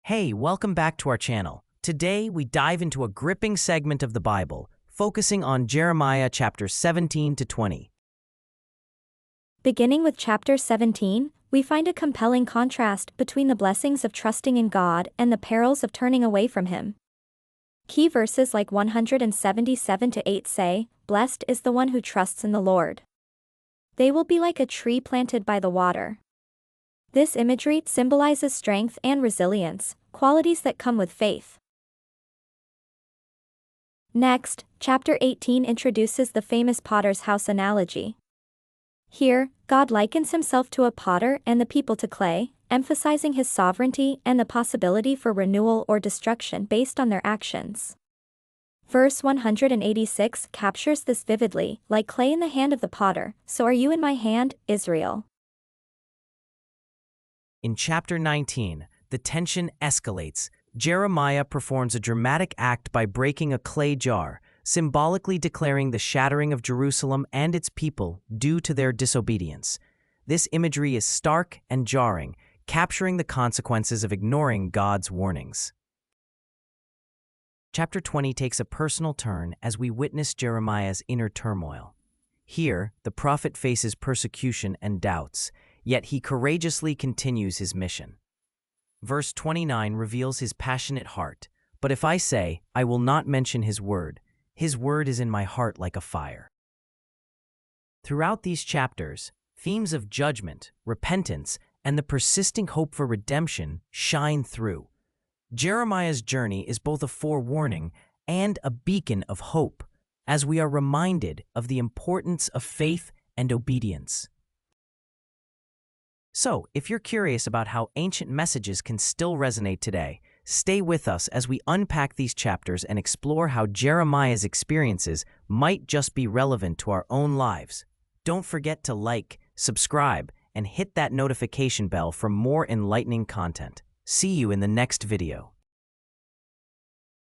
Hey, welcome back to our channel. Today, we dive into a gripping segment of the Bible, focusing on Jeremiah chapters 17 to 20. Beginning with chapter 17, we find a compelling contrast between the blessings of trusting in God and the perils of turning away from Him. Key verses like 177-8 say, "Blessed is the one who trusts in the Lord. They will be like a tree planted by the water." This imagery symbolizes strength and resilience, qualities that come with faith. Next, chapter 18 introduces the famous potter's house analogy. Here, God likens himself to a potter and the people to clay, emphasizing his sovereignty and the possibility for renewal or destruction based on their actions. Verse 186 captures this vividly, "Like clay in the hand of the potter, so are you in my hand, Israel." In chapter 19, the tension escalates. Jeremiah performs a dramatic act by breaking a clay jar, symbolically declaring the shattering of Jerusalem and its people due to their disobedience. This imagery is stark and jarring, capturing the consequences of ignoring God's warnings. Chapter 20 takes a personal turn as we witness Jeremiah's inner turmoil. Here, the prophet faces persecution and doubts, yet he courageously continues his mission. Verse 29 reveals his passionate heart, "But if I say, I will not mention his word is in my heart like a fire." Throughout these chapters, themes of judgment, repentance, and the persisting hope for redemption shine through. Jeremiah's journey is both a forewarning and a beacon of hope, as we are reminded of the importance of faith and obedience. So, if you're curious about how ancient messages can still resonate today, stay with us as we unpack these chapters and explore how Jeremiah's experiences might just be relevant to our own lives. Don't forget to like, subscribe, and hit that notification bell for more enlightening content. See you in the next video.